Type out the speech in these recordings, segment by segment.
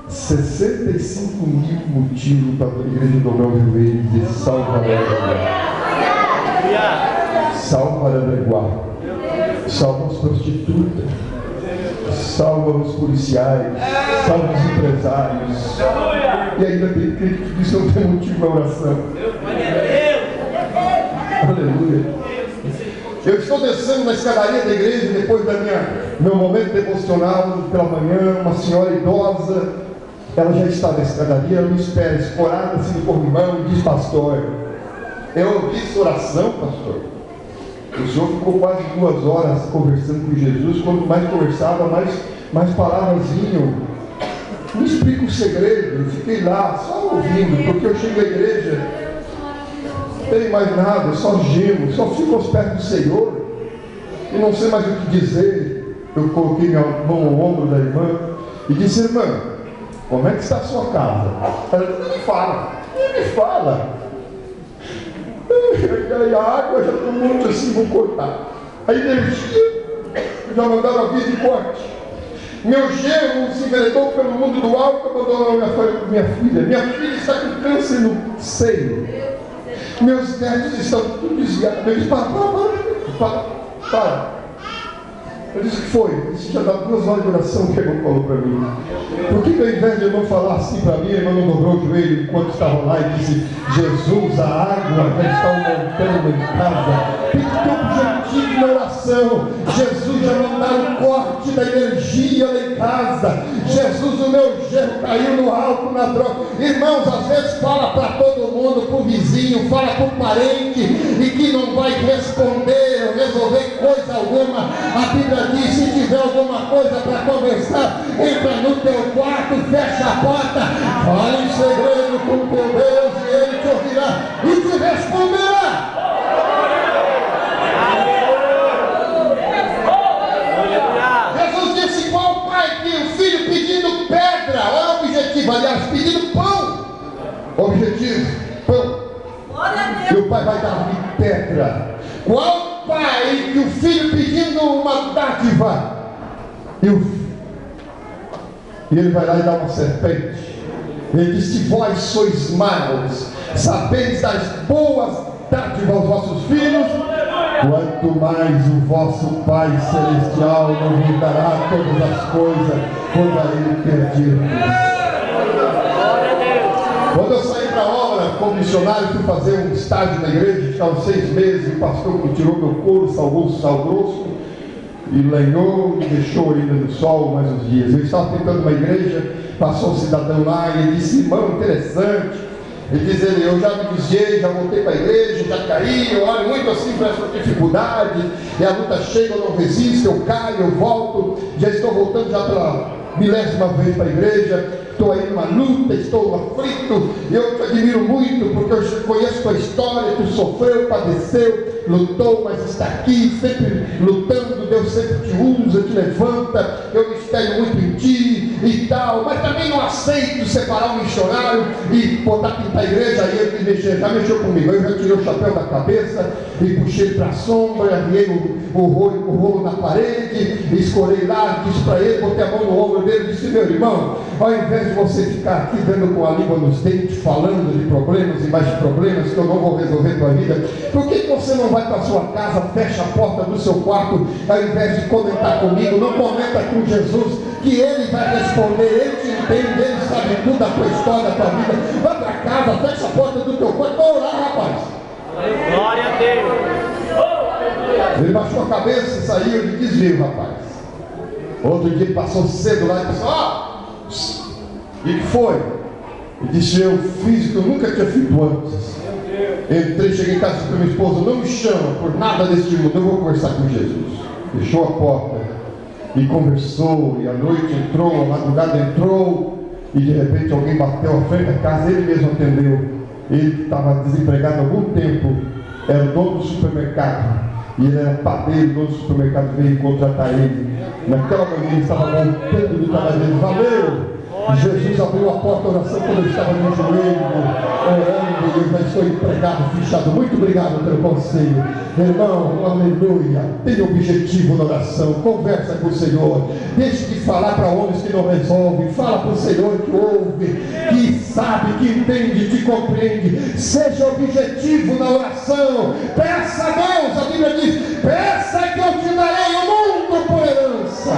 65 mil motivos para a igreja dobrar o joelho e dizer: salva Araranguá, salva Araranguá, salva as prostitutas, salva os policiais, salva os empresários. E ainda tem crente que diz que não tem motivo para oração. Aleluia. Eu estou descendo na escadaria da igreja depois do meu momento devocional pela manhã. Uma senhora idosa, ela já está na escadaria, ela me espera, escorada assim no corrimão, e diz: pastor, eu ouvi sua oração, pastor. O senhor ficou quase 2 horas conversando com Jesus. Quanto mais conversava, mais palavras vinham. Me explica o segredo. Eu fiquei lá só ouvindo, porque eu chego à igreja, não tem mais nada, eu só gemo, só fico aos pés do Senhor e não sei mais o que dizer. Eu coloquei minha mão ao ombro da irmã e disse: irmã, como é que está a sua casa? Ela: me fala. E a água já está muito assim, vou cortar. A energia, já mandaram aviso de corte. Meu genro se enveredou pelo mundo do alto, abandonou minha filha. Minha filha está com câncer no seio. Meus netos estão tudo desviados. Eu disse: para. Eu disse: o que foi? Eu disse: já dá 2 horas de oração que a irmã falou para mim. Por que ao invés de a irmã falar assim para mim, a irmã não dobrou o joelho enquanto estava lá e disse: Jesus, a água já está aumentando em casa. Tem que ter objetivo na oração. Jesus já mandaram o corte da energia lá em casa. Jesus, o meu genro caiu no álcool, na droga. Irmãos, às vezes fala para todo mundo, para o vizinho, fala para o parente, e que não vai responder ou resolver coisa alguma. A Bíblia diz: se tiver alguma coisa para conversar, entra no teu quarto, fecha a porta, fala em segredo com o teu Deus, e Ele te ouvirá e te responderá. Jesus disse: qual pai que o filho pedindo pedra, olha o objetivo, aliás, pedindo pão, objetivo, pão, e o pai vai dar-lhe pedra. Qual pai que o filho pedindo uma dádiva, e ele vai lá e dá uma serpente? Ele diz: se vós sois maus, sabeis das boas dádivas aos vossos filhos, quanto mais o vosso Pai Celestial não vos dará todas as coisas quando a Ele pedirmos. Quando eu saí para a obra como missionário, fui fazer um estágio na igreja, ficava 6 meses, o pastor me tirou meu couro, salvou o sal grosso e lenhou e deixou ainda no sol mais uns dias. Eu estava tentando uma igreja, passou um cidadão lá e ele disse: irmão, interessante. Ele diz: eu já me desviei, já voltei para a igreja, já caí, eu olho muito assim para essa dificuldade, e a luta chega, eu não resisto, eu caio, eu volto, já estou voltando já pela 1000ª vez para a igreja. Estou aí numa luta, estou aflito, eu te admiro muito, porque eu conheço tua história, tu sofreu, padeceu, lutou, mas está aqui, sempre lutando, Deus sempre te usa, te levanta, eu me espelho muito em ti e tal, mas também não aceito separar um missionário e botar aqui para a igreja. Aí ele já mexeu comigo, eu já tirei o chapéu da cabeça e puxei para a sombra, arriei o rolo na parede, escorei lá, disse para ele, botei a mão no ombro dele e disse: meu irmão, ao invés de você ficar aqui dando com a língua nos dentes, falando de problemas e mais de problemas que eu não vou resolver tua vida, por que você não vai para a sua casa, fecha a porta do seu quarto, ao invés de comentar comigo, não comenta com Jesus, que Ele vai responder, Ele te entende, Ele sabe tudo da tua história, da tua vida. Vai para casa, fecha a porta do teu quarto, vai orar, rapaz. Glória a Deus. Ele baixou a cabeça e saiu de desvio, rapaz. Outro dia ele passou cedo lá e disse: e que foi? Ele disse: eu fiz o que eu nunca tinha feito antes. Entrei, cheguei em casa e disse para minha esposa: não me chama por nada deste mundo, eu vou conversar com Jesus. Fechou a porta e conversou, e a noite entrou, a madrugada entrou, e de repente alguém bateu à frente da casa, ele mesmo atendeu. Ele estava desempregado há algum tempo, era o dono do supermercado, e ele era padeiro, o dono do supermercado veio contratar ele. Naquela manhã ele estava voltando do trabalho dele: valeu! Jesus abriu a porta da oração quando eu estava no joelho, orando, e eu já estou empregado, fechado. Muito obrigado pelo conselho. Irmão, aleluia. Tenha objetivo na oração. Conversa com o Senhor. Deixe de falar para homens que não resolvem. Fala para o Senhor que ouve, que sabe, que entende, te compreende. Seja objetivo na oração. Peça a Deus. A Bíblia diz: peça que eu te darei o mundo por herança.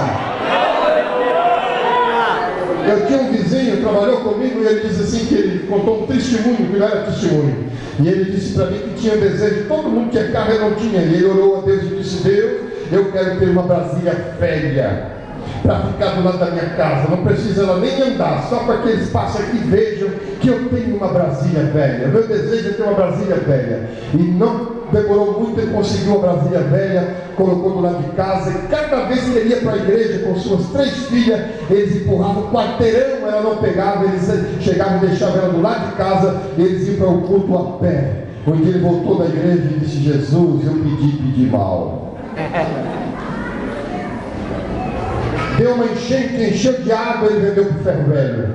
Eu tinha um vizinho que trabalhou comigo e ele disse assim, que ele contou um testemunho, que não era testemunho. E ele disse para mim que tinha desejo, todo mundo tinha carro e não tinha. E ele orou a Deus e disse: Deus, eu quero ter uma Brasília velha para ficar do lado da minha casa. Não precisa ela nem andar, só para que eles passem aqui e vejam que eu tenho uma Brasília velha. Meu desejo é ter uma Brasília velha. E não demorou muito, ele conseguiu uma Brasília velha, colocou do lado de casa, e cada vez que ele ia para a igreja com suas 3 filhas, eles empurravam o quarteirão, ela não pegava, eles chegavam e deixavam ela do lado de casa, e eles iam para o culto a pé. Um dia ele voltou da igreja e disse: Jesus, eu pedi mal. Deu uma enchente, encheu de água, ele vendeu para o ferro velho.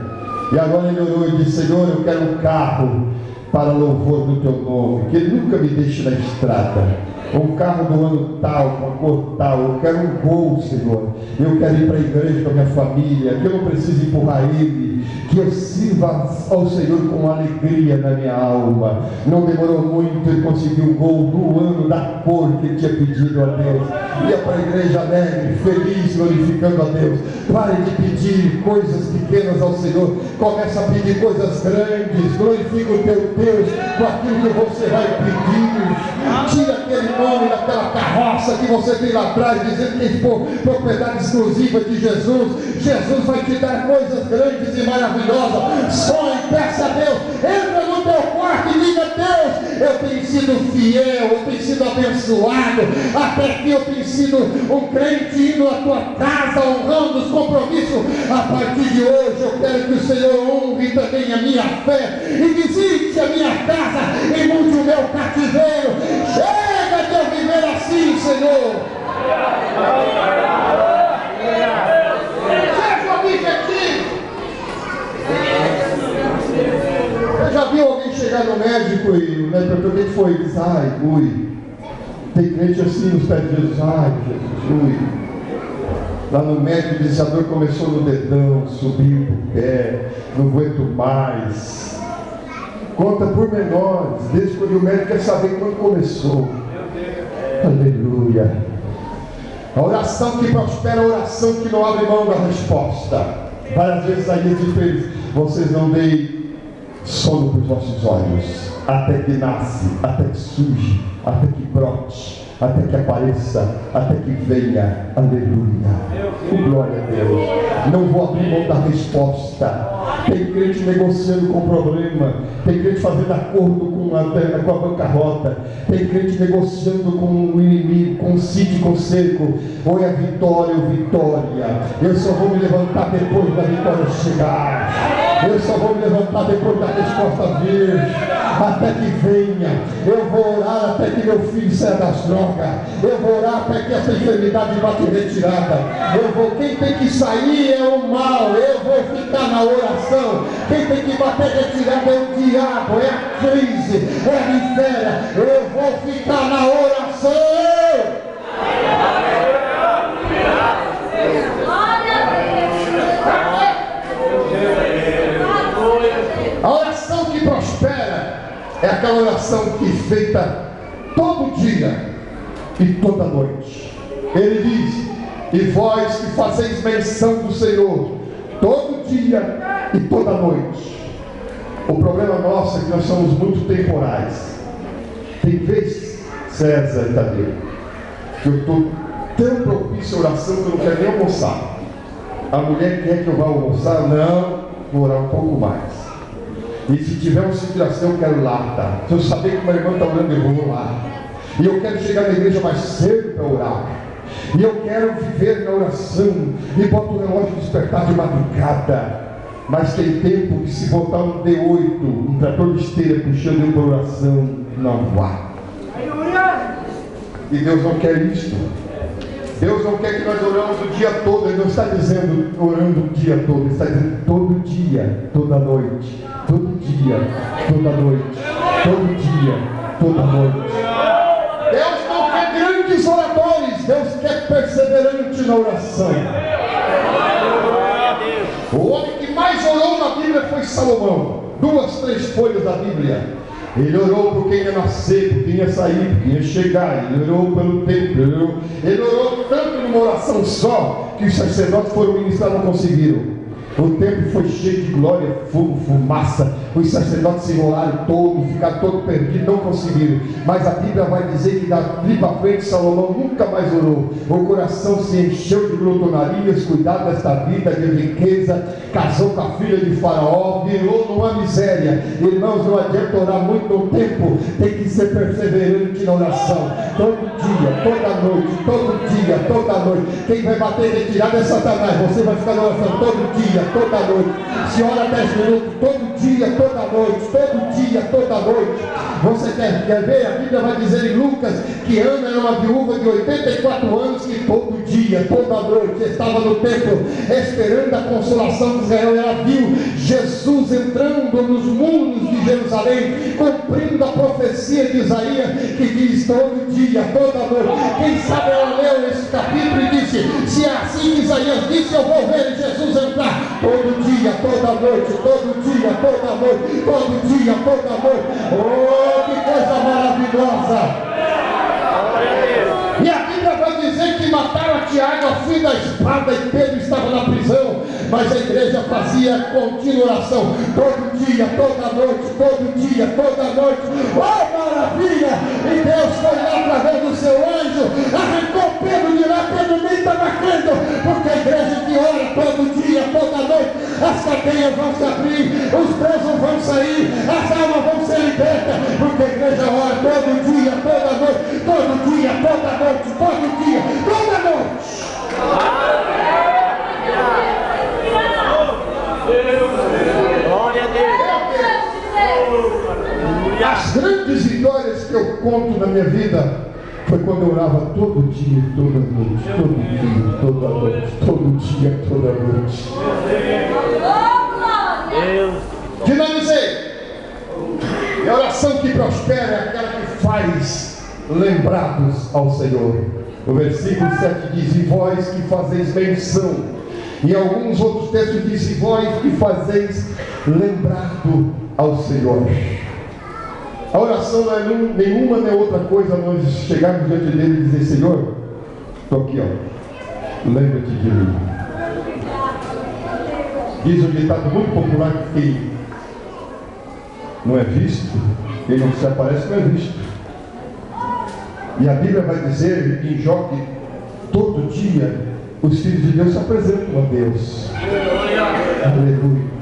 E agora ele orou e disse: Senhor, eu quero um carro para louvor do teu nome, que ele nunca me deixe na estrada. Um carro do ano tal, com a cor tal. Eu quero um Gol, Senhor. Eu quero ir para a igreja com a minha família, que eu não preciso empurrar ele, que eu sirva ao Senhor com alegria na minha alma. Não demorou muito, ele conseguiu um Gol do ano, da cor que ele tinha pedido a Deus. Ia para a igreja alegre, feliz, glorificando a Deus. Pare de pedir coisas pequenas ao Senhor, começa a pedir coisas grandes. Glorifica o teu Deus com aquilo que você vai pedir. Tira aquele nome daquela carroça que você tem lá atrás, dizendo que for propriedade exclusiva de Jesus. Jesus vai te dar coisas grandes e maravilhosas. Sonhe, peça a Deus. Entra no teu quarto e diga: Deus, eu tenho sido fiel, eu tenho sido abençoado, até que eu tenho sido um crente indo à tua casa, honrando os compromissos. A partir de hoje eu quero que o Senhor honre também a minha fé e visite a minha casa e mude o meu cativeiro. Chega de eu viver assim, Senhor. Seja o objetivo. Eu já vi alguém chegar no médico e o médico perguntou: quem foi? Ele disse: ai, fui. Tem crente assim nos pés de Jesus: ai, Jesus, fui. Lá no médico disse: a dor começou no dedão, subiu pro pé, não aguento mais. Conta por menores, desde quando o médico quer saber quando começou. Aleluia. A oração que prospera, a oração que não abre mão da resposta. Várias vezes aí diz para eles: vocês não deem sono para os vossos olhos, até que nasce, até que surge, até que brote, até que apareça, até que venha. Aleluia. Glória a Deus. Não vou abrir mão da resposta. Tem crente negociando com problema, tem crente fazendo acordo com a bancarrota, tem crente negociando com o inimigo, com o sítio, com o cerco. Ou é a vitória ou vitória. Eu só vou me levantar depois da vitória chegar. Eu só vou me levantar depois da resposta vir, até que venha. Eu vou orar até que meu filho saia das drogas. Eu vou orar até que essa enfermidade vá ser retirada. Quem tem que sair é o mal. Eu vou ficar na oração. Quem tem que bater retirada é o diabo, é a crise, é a miséria. Eu vou ficar na oração. A oração que prospera é aquela oração que é feita todo dia e toda noite. Ele diz: e vós que fazeis menção do Senhor todo dia e toda noite. O problema nosso é que nós somos muito temporais. Tem vezes, César e Tadeu, que eu estou tão propício à oração que eu não quero nem almoçar. A mulher quer que eu vá almoçar? Não, vou orar um pouco mais. E se tiver uma situação, eu quero lá, tá? Se eu saber que meu irmão está orando, eu vou lá. E eu quero chegar na igreja mais cedo para orar. E eu quero viver na oração. E boto o relógio de despertar de madrugada. Mas tem tempo que, se botar um D8, um trator de esteira puxando eu para oração, não vá. E Deus não quer isso. Deus não quer que nós oramos o dia todo. Ele não está dizendo orando o dia todo. Ele está dizendo todo dia, toda noite. Todo dia, toda noite. Todo dia, toda noite. Deus não quer grandes oradores. Deus quer perseverante na oração. O homem que mais orou na Bíblia foi Salomão. 2, 3 folhas da Bíblia. Ele orou por quem ia nascer, por quem ia sair, por quem ia chegar. Ele orou pelo templo. Ele orou tanto numa oração só que os sacerdotes foram ministrar e não conseguiram. O templo foi cheio de glória, fogo, fumaça. Os sacerdotes se enrolaram todos, ficaram todos perdidos, não conseguiram. Mas a Bíblia vai dizer que dali para frente Salomão nunca mais orou. O coração se encheu de glutonarias, cuidado desta vida de riqueza, casou com a filha de Faraó, virou numa miséria. Irmãos, não adianta orar muito no tempo, tem que ser perseverante na oração. Todo dia, toda noite, todo dia, toda noite. Quem vai bater retirada é Satanás. Você vai ficar na oração todo dia, toda noite. Se ora 10 minutos, todo dia, toda noite, todo dia, toda noite. Você quer ver? A Bíblia vai dizer em Lucas que Ana era uma viúva de 84 anos que todo dia, toda noite estava no templo esperando a consolação de Israel. Ela viu Jesus entrando nos muros de Jerusalém, cumprindo a profecia de Isaías que diz todo dia, toda noite. Quem sabe ela leu esse capítulo e disse: se é assim que Isaías disse, eu vou ver Jesus entrar todo dia, toda noite, todo dia, toda noite, todo dia, toda noite. Oh, que coisa maravilhosa! E a Bíblia vai dizer que mataram a Tiago ao fim da espada e Pedro estava na prisão, mas a igreja fazia contínua oração, todo dia, toda noite, todo dia, toda noite. Oh, maravilha! E Deus foi lá através do seu anjo, arrancou Pedro de lá. Pedro nem estava crendo, porque a igreja que ora todo dia, toda noite, as cadeias vão se abrir, os presos vão sair, as almas vão ser libertas, porque a igreja ora todo dia, toda noite, todo dia, toda noite, todo dia, toda noite. Glória a Deus. As grandes vitórias que eu conto na minha vida foi quando eu orava todo dia, toda noite, todo dia, toda noite, todo dia, toda noite. Dinamizei. E a oração que prospera é aquela que faz lembrados ao Senhor. O versículo 7 diz: e vós que fazeis menção. E alguns outros textos dizem: vós que fazeis lembrado ao Senhor. A oração não é nenhuma nem outra coisa nós chegarmos diante dele e dizer: Senhor, estou aqui, ó, lembra-te de mim. Diz um ditado muito popular que quem não é visto, quem não se aparece não é visto. E a Bíblia vai dizer em Jó que todo dia os filhos de Deus se apresentam a Deus. Aleluia.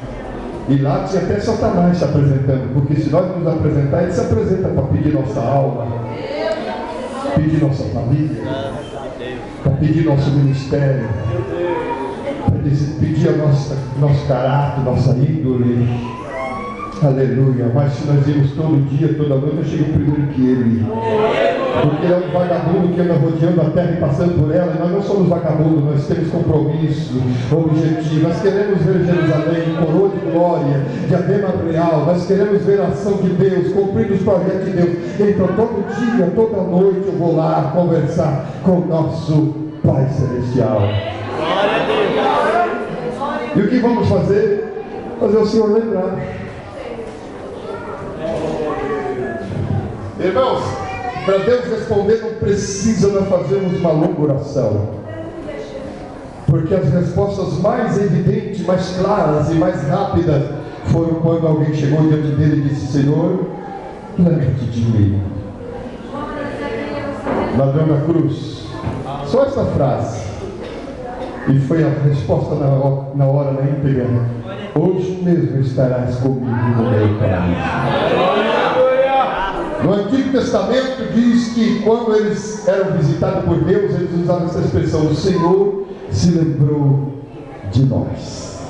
E lá tinha até Satanás se apresentando, porque se nós nos apresentar, ele se apresenta para pedir nossa alma, pedir nossa família, para pedir nosso ministério, para pedir nosso caráter, nossa índole. Aleluia. Mas se nós irmos todo dia, toda noite, eu chego primeiro que ele, porque ele é um vagabundo que anda rodeando a terra e passando por ela. E nós não somos vagabundos, nós temos compromisso, objetivo. Nós queremos ver Jerusalém, coroa de glória, diadema real. Nós queremos ver a ação de Deus, cumprindo os projetos de Deus. Então todo dia, toda noite eu vou lá conversar com o nosso Pai Celestial. E o que vamos fazer? Fazer o Senhor lembrar. Irmãos, para Deus responder não precisa nós fazermos uma longa oração, porque as respostas mais evidentes, mais claras e mais rápidas foram quando alguém chegou diante dele e disse: Senhor, lembra-te de mim. Ladrão da cruz, só essa frase, e foi a resposta na hora, na íntegra: hoje mesmo estarás comigo no meu paraíso. No Antigo Testamento diz que quando eles eram visitados por Deus, eles usavam essa expressão: o Senhor se lembrou de nós.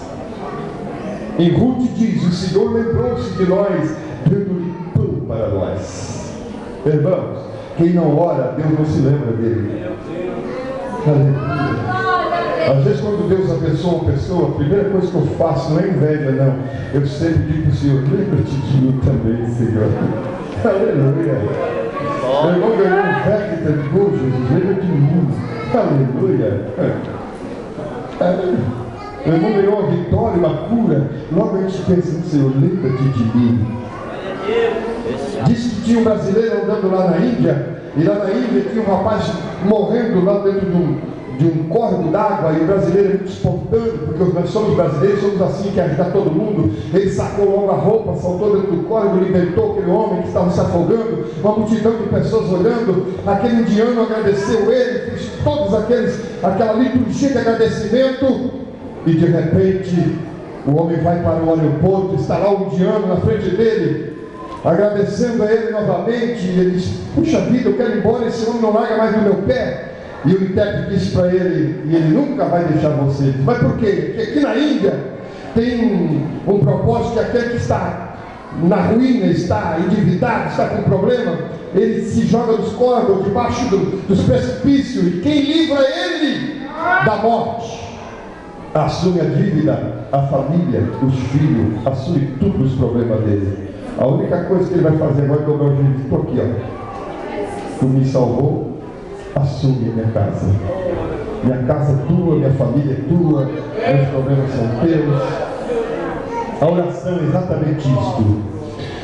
Em Ruth diz: o Senhor lembrou-se de nós, dando-lhe pão para nós. Irmãos, quem não ora, Deus não se lembra dele. Aleluia. Às vezes quando Deus abençoa uma pessoa, a primeira coisa que eu faço não é inveja, não. Eu sempre digo para o Senhor, lembra-te de mim também, Senhor. Aleluia. Meu irmão ganhou um Vector de gol, Jesus, lembra de mim. Aleluia. Meu irmão ganhou uma vitória, uma cura. Logo a gente pensa no Senhor, lembra-te de mim. Diz que tinha um brasileiro andando lá na Índia, e lá na Índia tinha um rapaz morrendo lá dentro de um córrego d'água, e o brasileiro é muito espontâneo, porque nós somos brasileiros, somos assim, que ajudar todo mundo. Ele sacou logo a roupa, saltou dentro do córrego, libertou aquele homem que estava se afogando, uma multidão de pessoas olhando. Aquele indiano agradeceu ele, fez todos aquela liturgia de agradecimento, e de repente o homem vai para o aeroporto, está lá o indiano na frente dele, agradecendo a ele novamente, e ele diz, puxa vida, eu quero ir embora, esse homem não larga mais do meu pé. E o intérprete disse para ele, e ele nunca vai deixar você. Mas por quê? Porque aqui na Índia tem um propósito que aquele que está na ruína, está endividado, está com problema, ele se joga dos córregos, debaixo dos precipícios, e quem livra ele da morte assume a dívida, a família, os filhos, assume tudo os problemas dele. A única coisa que ele vai fazer agora é dobrar o joelho. Estou aqui, ó. Tu me salvou, assume a minha casa. Minha casa é tua, minha família é tua, meus problemas são teus. A oração é exatamente isto.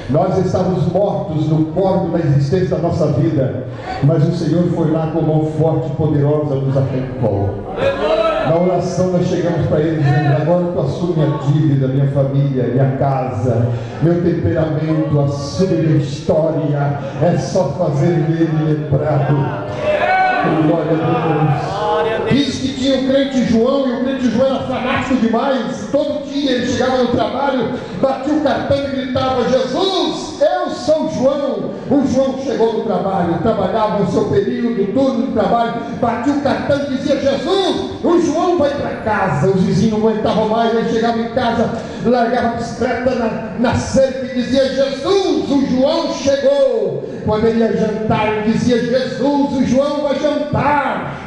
Nós estávamos mortos no córrego da existência da nossa vida, mas o Senhor foi lá com mão forte e poderosa nos arrancou. Na oração nós chegamos para Ele dizendo, agora tu assume minha dívida, minha família, minha casa, meu temperamento, assume minha história, é só fazer nele lembrado. Glória a Deus. Diz que tinha o crente João, e o crente João era fanático demais. Todo dia ele chegava no trabalho, batia o cartão e gritava, Jesus, eu sou João. O João chegou no trabalho, trabalhava no seu período, turno de trabalho, batia o cartão e dizia, Jesus, o João vai para casa. Os vizinhos não aguentavam mais, ele chegava em casa, largava a bicicleta na cerca e dizia, Jesus, o João chegou. Quando ele ia jantar, ele dizia, Jesus, o João vai jantar.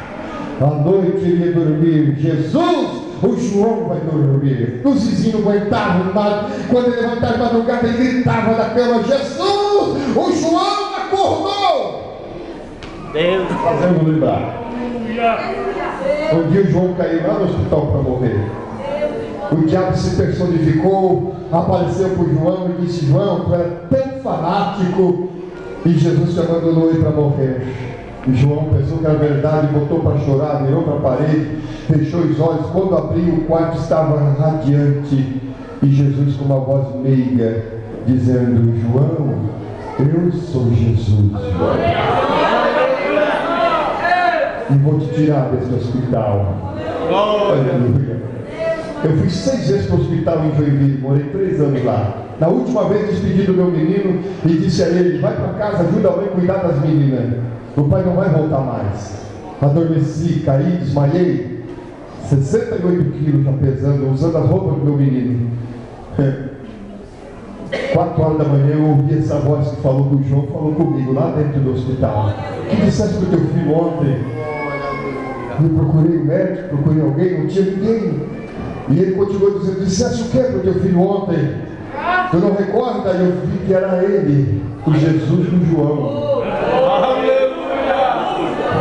À noite ele ia dormir, Jesus, o João vai dormir. Os vizinhos não aguentavam mais. Quando ele levantava de madrugada, ele gritava da cama, Jesus, o João acordou. Deus, fazendo lembrar. Um dia o João caiu lá no hospital para morrer. O diabo se personificou, apareceu para o João e disse, João, tu era tão fanático, e Jesus te abandonou aí para morrer. E João pensou que era verdade, botou para chorar, virou para a parede, fechou os olhos. Quando abriu, o quarto estava radiante, e Jesus com uma voz meiga, dizendo, João, eu sou Jesus, e vou te tirar desse hospital. Aleluia. Eu fui 6 vezes para o hospital em Joinville, morei 3 anos lá. Na última vez despedi do meu menino e disse a ele, vai para casa, ajuda a mãe a cuidar das meninas. O pai não vai voltar mais. Adormeci, caí, desmaiei. 68 quilos já pesando, usando as roupas do meu menino. 4 horas da manhã eu ouvi essa voz que falou com o João, falou comigo lá dentro do hospital. O que disseste para o teu filho ontem? Eu procurei o médico, procurei alguém, não tinha ninguém. E ele continuou dizendo, disseste o que para o teu filho ontem? Tu não recorda? E eu vi que era ele, o Jesus do João.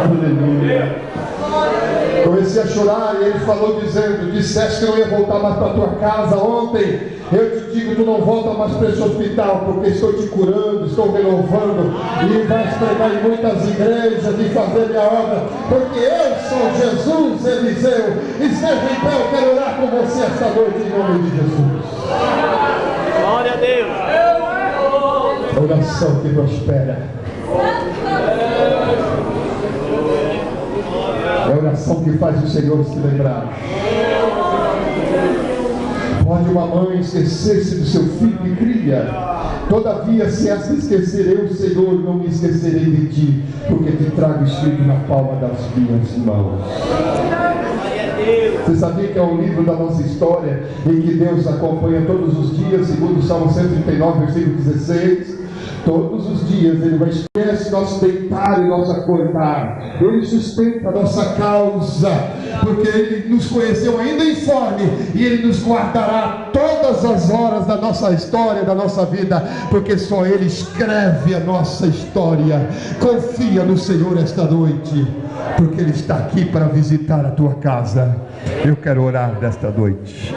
Aleluia. Comecei a chorar e ele falou dizendo, disseste que não ia voltar mais para a tua casa ontem. Eu te digo, tu não volta mais para esse hospital, porque estou te curando, estou renovando, e vais pregar em muitas igrejas e fazer minha obra, porque eu sou Jesus, Eliseu. Esteja em pé, eu quero orar com você esta noite em nome de Jesus. Glória a Deus. Oração que prospera. É a oração que faz o Senhor se lembrar. Pode uma mãe esquecer-se do seu filho que cria, todavia se esta esquecer, eu, Senhor, não me esquecerei de ti, porque te trago escrito na palma das minhas mãos. Você sabia que é um livro da nossa história, em que Deus acompanha todos os dias, segundo o Salmo 139, versículo 16, Todos os dias Ele vai esquecer nosso deitar e nosso acordar. Ele sustenta a nossa causa, porque Ele nos conheceu ainda informe, e Ele nos guardará todas as horas da nossa história, da nossa vida, porque só Ele escreve a nossa história. Confia no Senhor esta noite, porque Ele está aqui para visitar a tua casa. Eu quero orar desta noite.